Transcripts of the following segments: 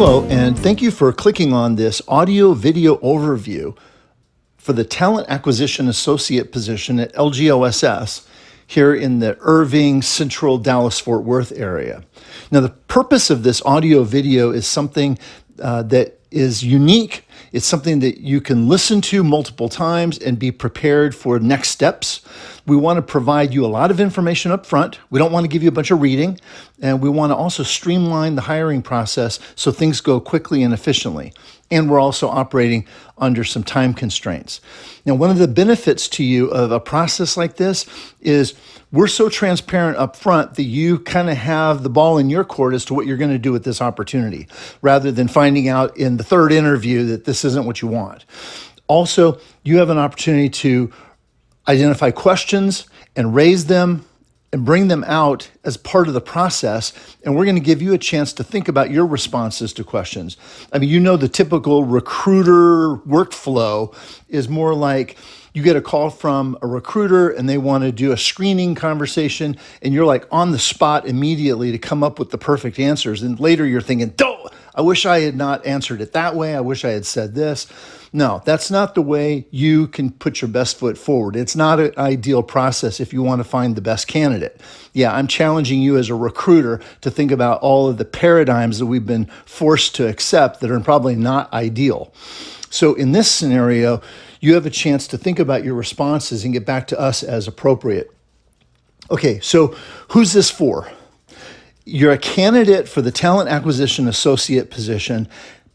Hello, and thank you for clicking on this audio video overview for the Talent Acquisition Associate position at LG-OSS here in the Irving, Central Dallas-Fort Worth area. Now, the purpose of this audio video is something that is unique. It's something that you can listen to multiple times and be prepared for next steps. We want to provide you a lot of information up front. We don't want to give you a bunch of reading, and we want to also streamline the hiring process so things go quickly and efficiently. And we're also operating under some time constraints. Now, one of the benefits to you of a process like this is we're so transparent up front that you kind of have the ball in your court as to what you're going to do with this opportunity, rather than finding out in the third interview that this isn't what you want. Also, you have an opportunity to identify questions and raise them and bring them out as part of the process. And we're going to give you a chance to think about your responses to questions. I mean, you know, the typical recruiter workflow is more like you get a call from a recruiter and they want to do a screening conversation, and you're like on the spot immediately to come up with the perfect answers. And later you're thinking, "Oh, I wish I had not answered it that way. I wish I had said this." No, that's not the way you can put your best foot forward. It's not an ideal process if you want to find the best candidate. Yeah, I'm challenging you as a recruiter to think about all of the paradigms that we've been forced to accept that are probably not ideal. So in this scenario, you have a chance to think about your responses and get back to us as appropriate. Okay, so who's this for? You're a candidate for the Talent Acquisition Associate position,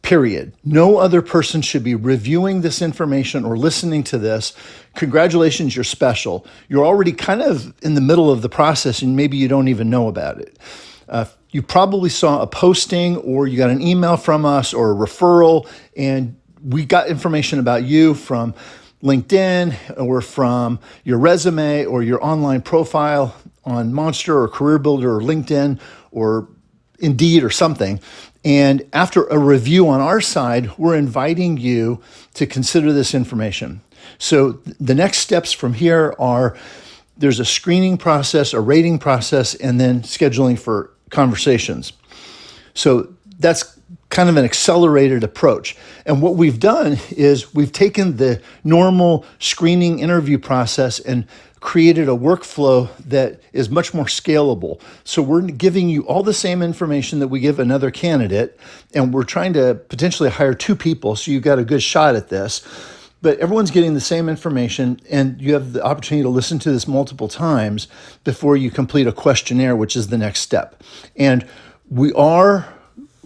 period. No other person should be reviewing this information or listening to this. Congratulations, you're special. You're already kind of in the middle of the process and maybe you don't even know about it. You probably saw a posting or you got an email from us or a referral, and we got information about you from LinkedIn or from your resume or your online profile on Monster or Career Builder or LinkedIn or Indeed or something. And after a review on our side, we're inviting you to consider this information. So the next steps from here are there's a screening process, a rating process, and then scheduling for conversations. So that's kind of an accelerated approach. And what we've done is we've taken the normal screening interview process and created a workflow that is much more scalable. So we're giving you all the same information that we give another candidate, and we're trying to potentially hire two people, so you've got a good shot at this. But everyone's getting the same information, and you have the opportunity to listen to this multiple times before you complete a questionnaire, which is the next step. And we are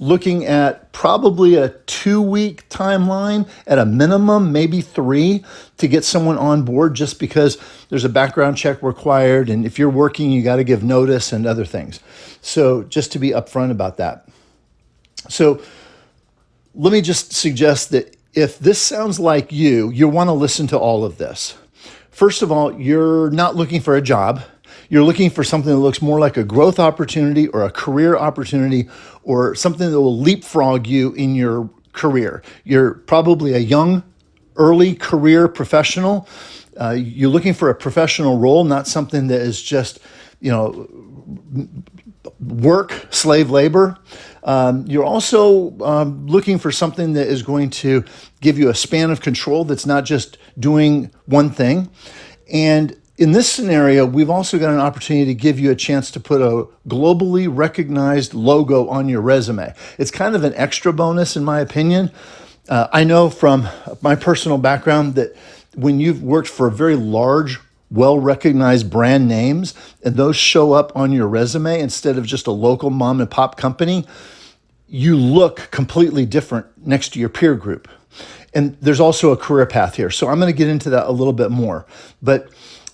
looking at probably a 2-week timeline at a minimum, maybe 3, to get someone on board, just because there's a background check required. And if you're working, you got to give notice and other things. So just to be upfront about that. So let me just suggest that if this sounds like you want to listen to all of this. First of all, you're not looking for a job. You're looking for something that looks more like a growth opportunity or a career opportunity or something that will leapfrog you in your career. You're probably a young, early career professional. You're looking for a professional role, not something that is just, work, slave labor. You're also looking for something that is going to give you a span of control that's not just doing one thing. And in this scenario, we've also got an opportunity to give you a chance to put a globally recognized logo on your resume. It's kind of an extra bonus, in my opinion. I know from my personal background that when you've worked for very large, well-recognized brand names, and those show up on your resume instead of just a local mom and pop company, you look completely different next to your peer group. And there's also a career path here. So I'm going to get into that a little bit more. But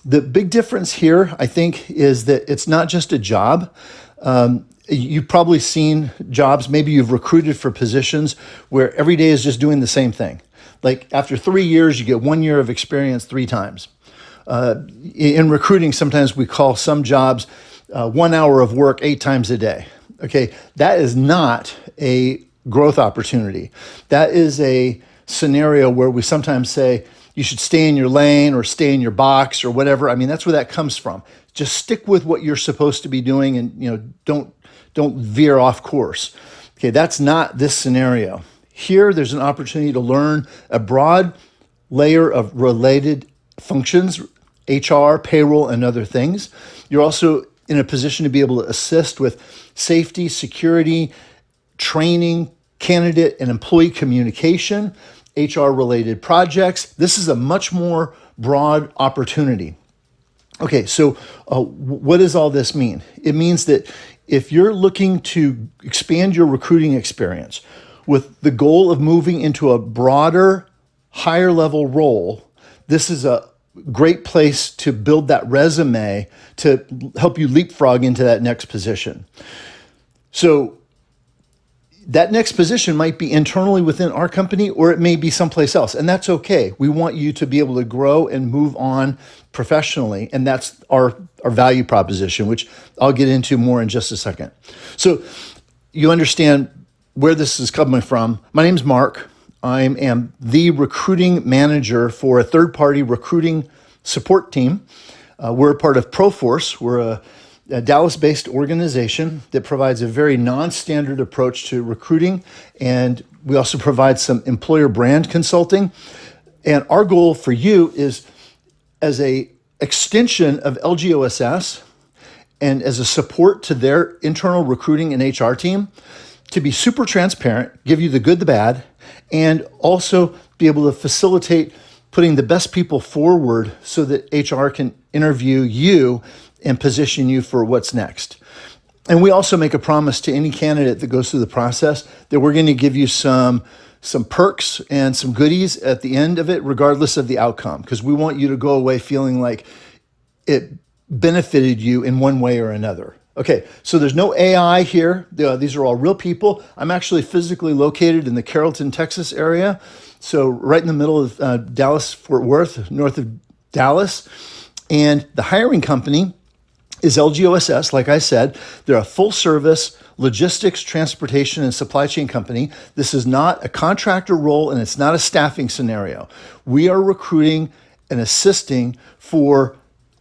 the big difference here, I think, is that it's not just a job. You've probably seen jobs, maybe you've recruited for positions where every day is just doing the same thing. Like after 3 years, you get 1 year of experience 3 times. In recruiting, sometimes we call some jobs 1 hour of work 8 times a day. Okay, that is not a growth opportunity. That is a scenario where we sometimes say, you should stay in your lane or stay in your box or whatever. I mean, that's where that comes from. Just stick with what you're supposed to be doing and don't veer off course. Okay, that's not this scenario. Here, there's an opportunity to learn a broad layer of related functions, HR, payroll, and other things. You're also in a position to be able to assist with safety, security, training, candidate and employee communication, HR related projects. This is a much more broad opportunity. Okay, so what does all this mean? It means that if you're looking to expand your recruiting experience with the goal of moving into a broader, higher level role, this is a great place to build that resume to help you leapfrog into that next position. So that next position might be internally within our company, or it may be someplace else, and that's okay. We want you to be able to grow and move on professionally, and that's our value proposition, which I'll get into more in just a second. So you understand where this is coming from. My name's Mark. I am the recruiting manager for a third-party recruiting support team. We're a part of Proforce. We're a Dallas-based organization that provides a very non-standard approach to recruiting, and we also provide some employer brand consulting. And our goal for you is, as a extension of LG-OSS and as a support to their internal recruiting and HR team, to be super transparent, give you the good, the bad, and also be able to facilitate putting the best people forward so that HR can interview you and position you for what's next. And we also make a promise to any candidate that goes through the process that we're going to give you some perks and some goodies at the end of it, regardless of the outcome, because we want you to go away feeling like it benefited you in one way or another. Okay, so there's no AI here. These are all real people. I'm actually physically located in the Carrollton, Texas area, so right in the middle of Dallas, Fort Worth, north of Dallas. And the hiring company is LG-OSS. Like I said, they're a full-service logistics, transportation, and supply chain company. This is not a contractor role, and it's not a staffing scenario. We are recruiting and assisting for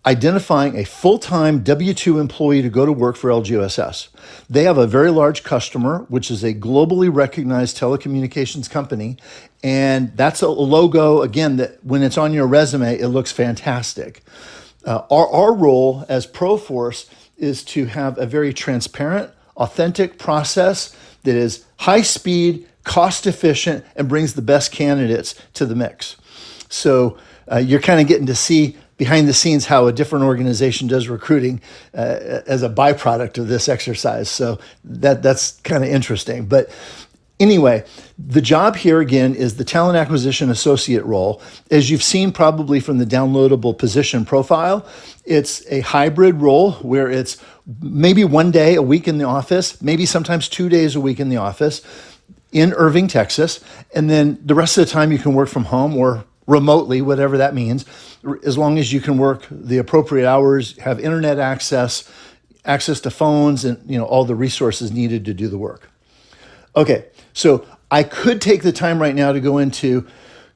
identifying a full-time W-2 employee to go to work for LG-OSS. They have a very large customer, which is a globally recognized telecommunications company. And that's a logo, again, that when it's on your resume, it looks fantastic. Our role as Proforce is to have a very transparent, authentic process that is high speed, cost efficient, and brings the best candidates to the mix. So you're kind of getting to see behind the scenes how a different organization does recruiting as a byproduct of this exercise. So that's kind of interesting. But anyway, the job here again is the talent acquisition associate role. As you've seen probably from the downloadable position profile, it's a hybrid role where it's maybe one day a week in the office, maybe sometimes 2 days a week in the office in Irving, Texas. And then the rest of the time you can work from home or remotely, whatever that means, as long as you can work the appropriate hours, have internet access to phones, and all the resources needed to do the work. Okay, so I could take the time right now to go into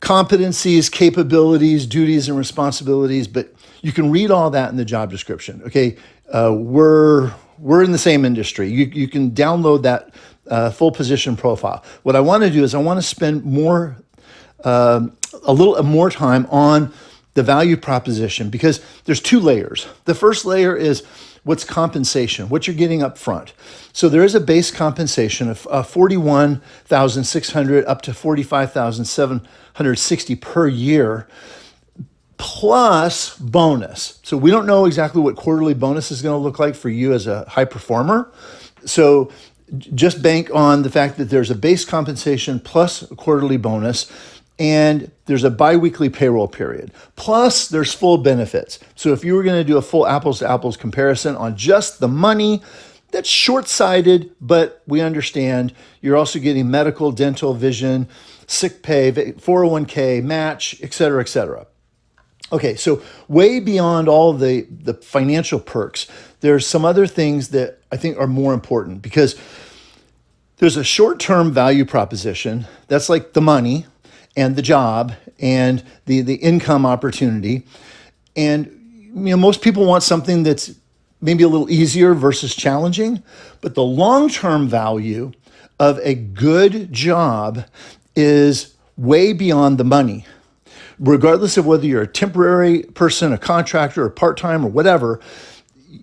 competencies, capabilities, duties, and responsibilities, but you can read all that in the job description. Okay, we're in the same industry. You can download that full position profile. What I want to do is I want to spend a little more time on the value proposition, because there's two layers. The first layer is what's compensation, what you're getting up front. So there is a base compensation of $41,600 up to $45,760 per year, plus bonus. So we don't know exactly what quarterly bonus is going to look like for you as a high performer. So just bank on the fact that there's a base compensation plus a quarterly bonus, and there's a biweekly payroll period. Plus, there's full benefits. So if you were going to do a full apples-to-apples comparison on just the money, that's short-sighted, but we understand you're also getting medical, dental, vision, sick pay, 401k, match, et cetera, et cetera. Okay, so way beyond all the financial perks, there's some other things that I think are more important, because there's a short-term value proposition. That's like the money and the job and the income opportunity. And most people want something that's maybe a little easier versus challenging, but the long-term value of a good job is way beyond the money. Regardless of whether you're a temporary person, a contractor, or part-time, or whatever,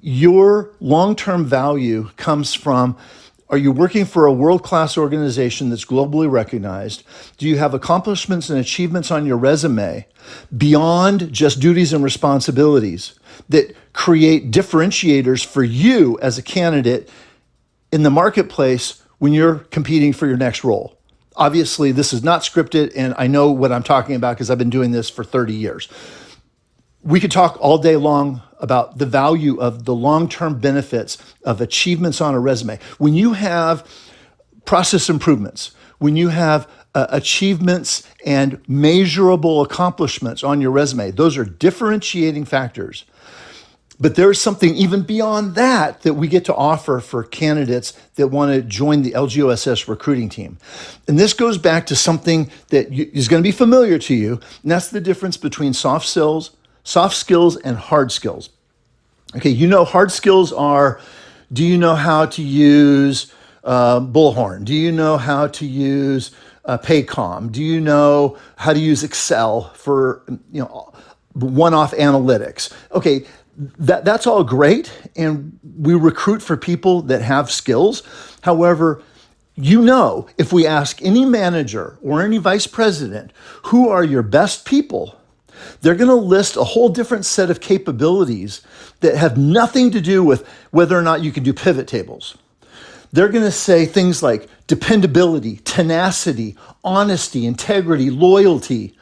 your long-term value comes from, are you working for a world-class organization that's globally recognized? Do you have accomplishments and achievements on your resume beyond just duties and responsibilities that create differentiators for you as a candidate in the marketplace when you're competing for your next role? Obviously, this is not scripted, and I know what I'm talking about because I've been doing this for 30 years. We could talk all day long about the value of the long-term benefits of achievements on a resume. When you have process improvements, when you have achievements and measurable accomplishments on your resume, those are differentiating factors. But there's something even beyond that that we get to offer for candidates that want to join the LG-OSS recruiting team. And this goes back to something that is going to be familiar to you, and that's the difference between soft skills and hard skills. Okay, hard skills are, do you know how to use Bullhorn? Do you know how to use Paycom? Do you know how to use Excel for one-off analytics? Okay, that's all great, and we recruit for people that have skills. However, if we ask any manager or any vice president, who are your best people, they're going to list a whole different set of capabilities that have nothing to do with whether or not you can do pivot tables. They're going to say things like dependability, tenacity, honesty, integrity, loyalty,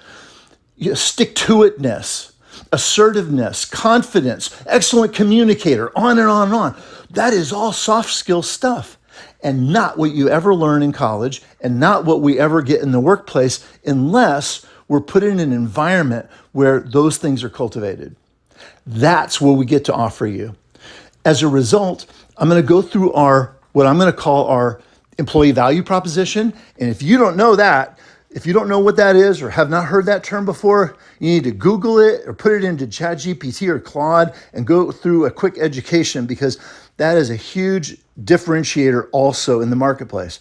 stick-to-itness, assertiveness, confidence, excellent communicator, on and on and on. That is all soft skill stuff and not what you ever learn in college and not what we ever get in the workplace unless we're put in an environment where those things are cultivated. That's what we get to offer you. As a result, I'm going to go through what I'm going to call our employee value proposition. And if you don't know that, if you don't know what that is or have not heard that term before, you need to Google it or put it into ChatGPT or Claude and go through a quick education, because that is a huge differentiator also in the marketplace.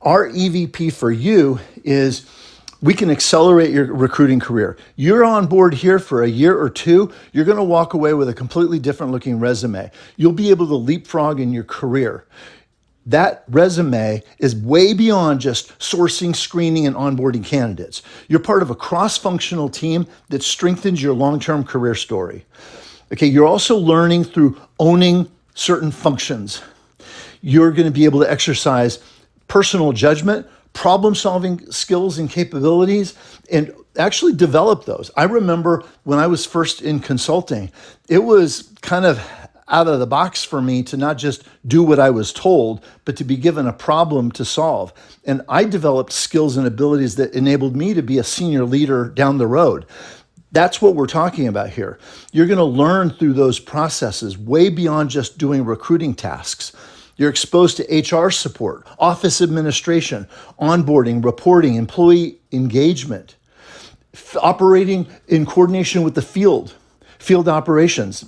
Our EVP for you is we can accelerate your recruiting career. You're on board here for a year or two, you're going to walk away with a completely different looking resume. You'll be able to leapfrog in your career. That resume is way beyond just sourcing, screening, and onboarding candidates. You're part of a cross-functional team that strengthens your long-term career story. Okay, you're also learning through owning certain functions. You're going to be able to exercise personal judgment, problem-solving skills and capabilities, and actually develop those. I remember when I was first in consulting, it was kind of out of the box for me to not just do what I was told, but to be given a problem to solve. And I developed skills and abilities that enabled me to be a senior leader down the road. That's what we're talking about here. You're going to learn through those processes way beyond just doing recruiting tasks. You're exposed to HR support, office administration, onboarding, reporting, employee engagement, operating in coordination with the field operations.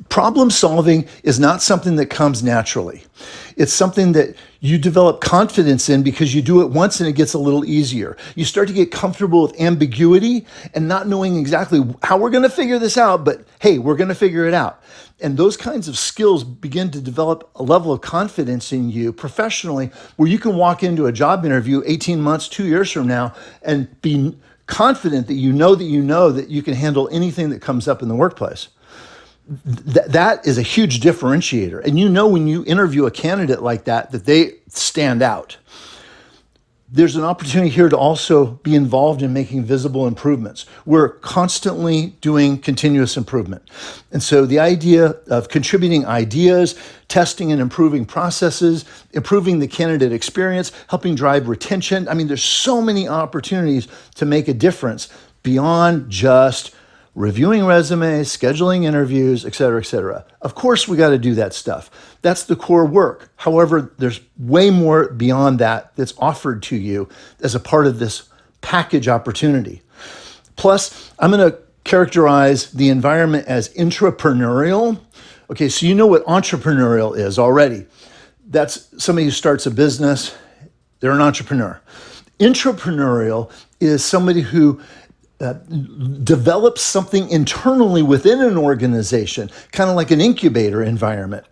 Problem solving is not something that comes naturally. It's something that you develop confidence in because you do it once and it gets a little easier. You start to get comfortable with ambiguity and not knowing exactly how we're going to figure this out, but hey, we're going to figure it out. And those kinds of skills begin to develop a level of confidence in you professionally where you can walk into a job interview 18 months, 2 years from now and be confident that you know that you can handle anything that comes up in the workplace. That is a huge differentiator. And when you interview a candidate like that they stand out. There's an opportunity here to also be involved in making visible improvements. We're constantly doing continuous improvement. And so the idea of contributing ideas, testing and improving processes, improving the candidate experience, helping drive retention. I mean, there's so many opportunities to make a difference beyond just reviewing resumes, scheduling interviews, et cetera, et cetera. Of course, we got to do that stuff. That's the core work. However, there's way more beyond that that's offered to you as a part of this package opportunity. Plus, I'm going to characterize the environment as intrapreneurial. Okay, so you know what entrepreneurial is already. That's somebody who starts a business. They're an entrepreneur. Intrapreneurial is somebody who develops something internally within an organization, kind of like an incubator environment.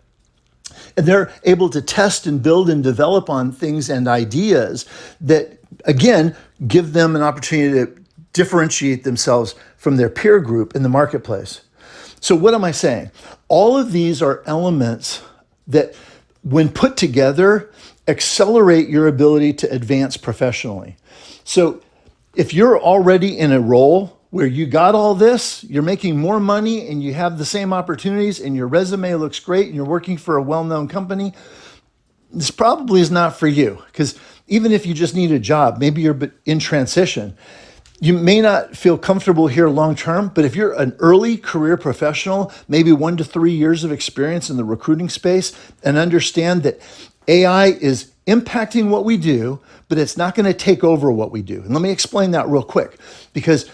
And they're able to test and build and develop on things and ideas that, again, give them an opportunity to differentiate themselves from their peer group in the marketplace. So what am I saying? All of these are elements that, when put together, accelerate your ability to advance professionally. So if you're already in a role where you got all this, you're making more money and you have the same opportunities and your resume looks great and you're working for a well-known company, this probably is not for you. Because even if you just need a job, maybe you're in transition, you may not feel comfortable here long-term, but if you're an early career professional, maybe 1 to 3 years of experience in the recruiting space, and understand that AI is impacting what we do, but it's not going to take over what we do. And let me explain that real quick, because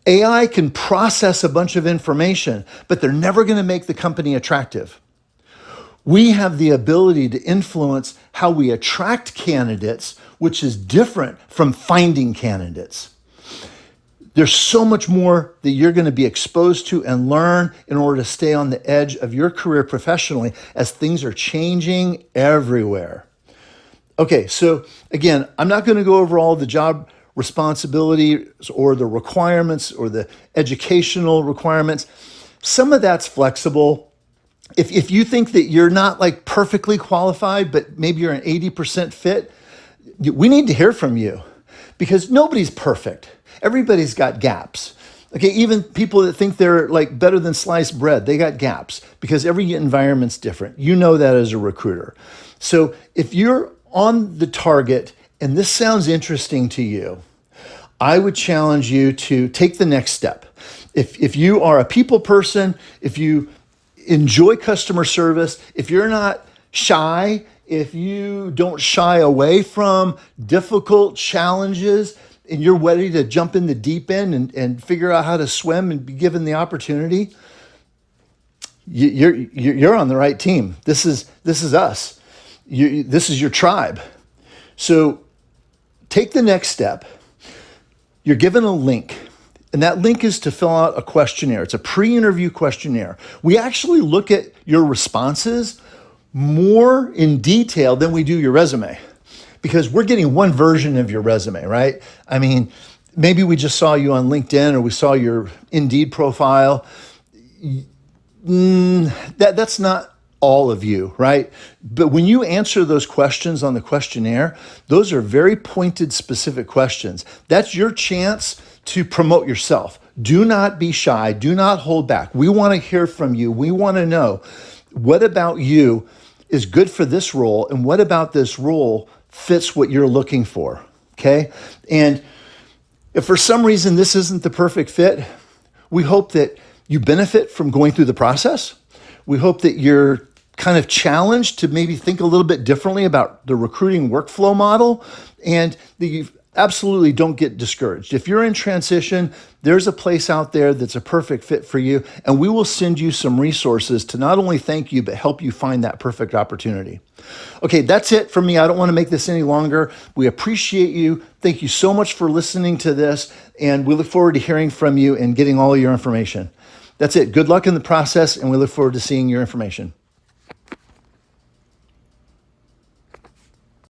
AI can process a bunch of information, but they're never going to make the company attractive. We have the ability to influence how we attract candidates, which is different from finding candidates. There's so much more that you're going to be exposed to and learn in order to stay on the edge of your career professionally as things are changing everywhere. Okay, so again, I'm not going to go over all the job responsibilities or the requirements or the educational requirements. Some of that's flexible. If you think that you're not like perfectly qualified, but maybe you're an 80% fit, we need to hear from you, because nobody's perfect. Everybody's got gaps. Okay, even people that think they're like better than sliced bread, they got gaps because every environment's different. You know that as a recruiter. So if you're on the target and this sounds interesting to you, I would challenge you to take the next step. If you are a people person, if you enjoy customer service, if you're not shy, if you don't shy away from difficult challenges, and you're ready to jump in the deep end and figure out how to swim and be given the opportunity, you're on the right team. This is us. This is your tribe. So take the next step. You're given a link, and that link is to fill out a questionnaire. It's a pre-interview questionnaire. We actually look at your responses more in detail than we do your resume, because we're getting one version of your resume, right? I mean, maybe we just saw you on LinkedIn or we saw your Indeed profile. That's not all of you, right? But when you answer those questions on the questionnaire, those are very pointed, specific questions. That's your chance to promote yourself. Do not be shy. Do not hold back. We want to hear from you. We want to know what about you is good for this role, and what about this role fits what you're looking for, okay? And if for some reason this isn't the perfect fit, we hope that you benefit from going through the process. We hope that you're kind of challenged to maybe think a little bit differently about the recruiting workflow model, and that you absolutely don't get discouraged. If you're in transition, there's a place out there that's a perfect fit for you, and we will send you some resources to not only thank you, but help you find that perfect opportunity. Okay, that's it for me. I don't want to make this any longer. We appreciate you. Thank you so much for listening to this, and we look forward to hearing from you and getting all of your information. That's it. Good luck in the process, and we look forward to seeing your information.